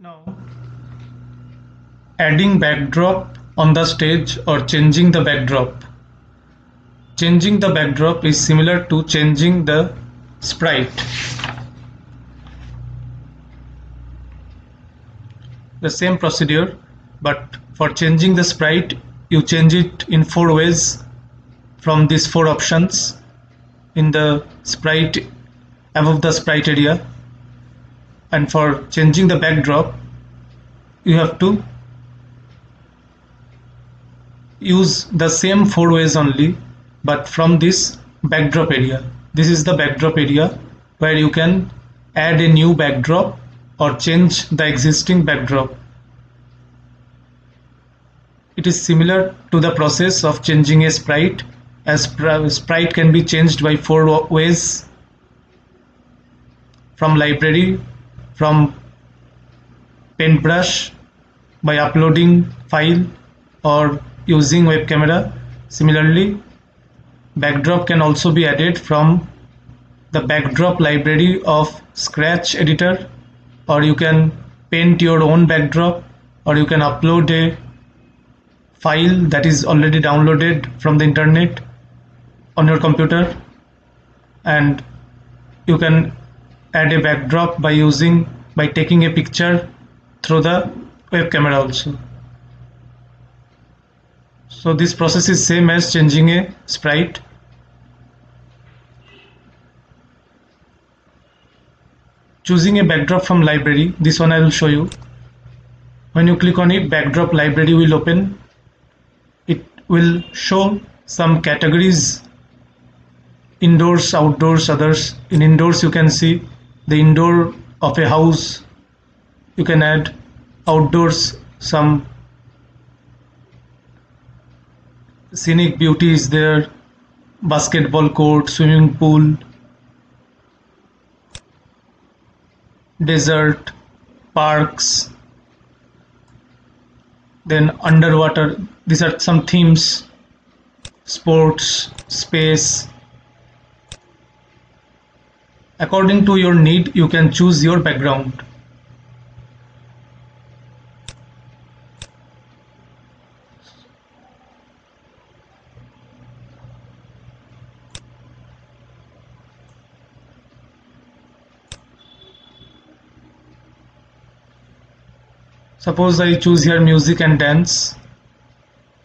Now, adding backdrop on the stage or changing the backdrop. Changing the backdrop is similar to changing the sprite. The same procedure, but for changing the sprite, you change it in 4 ways from these 4 options in the sprite above the sprite area. And for changing the backdrop, you have to use the same 4 ways only, but from this backdrop area. This is the backdrop area where you can add a new backdrop or change the existing backdrop. It is similar to the process of changing a sprite, as sprite can be changed by 4 ways: from library, from paintbrush, by uploading file, or using web camera. Similarly, backdrop can also be added from the backdrop library of Scratch editor, or you can paint your own backdrop, or you can upload a file that is already downloaded from the internet on your computer, and you can add a backdrop by taking a picture through the web camera also. So this process is same as changing a sprite. Choosing a backdrop from library, this one I will show you. When you click on it, backdrop library will open. It will show some categories: indoors, outdoors, others. In indoors you can see the indoor of a house. You can add outdoors, some scenic beauty is there, basketball court, swimming pool, desert, parks. Then underwater, these are some themes: sports, space. According to your need, you can choose your background. Suppose I choose here music and dance.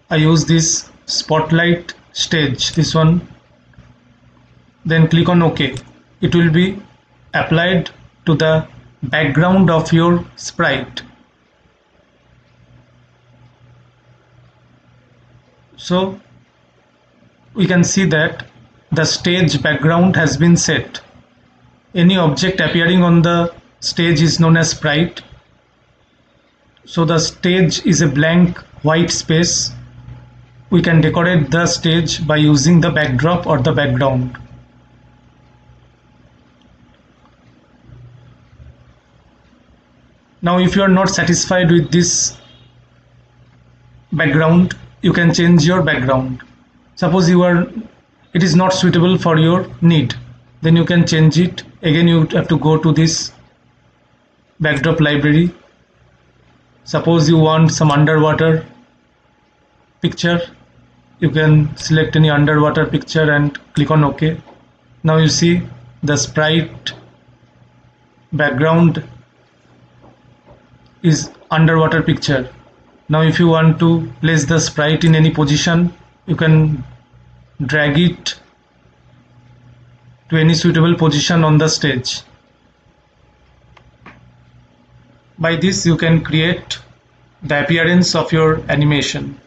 I use this spotlight stage, this one. Then click on OK. It will be applied to the background of your sprite. So we can see that the stage background has been set. Any object appearing on the stage is known as sprite. So the stage is a blank white space. We can decorate the stage by using the backdrop or the background. Now if you are not satisfied with this background, you can change your background. Suppose it is not suitable for your need, then you can change it. Again, you have to go to this backdrop library. Suppose you want some underwater picture, you can select any underwater picture and click on OK. Now you see the sprite background is underwater picture. Now if you want to place the sprite in any position, you can drag it to any suitable position on the stage. By this you can create the appearance of your animation.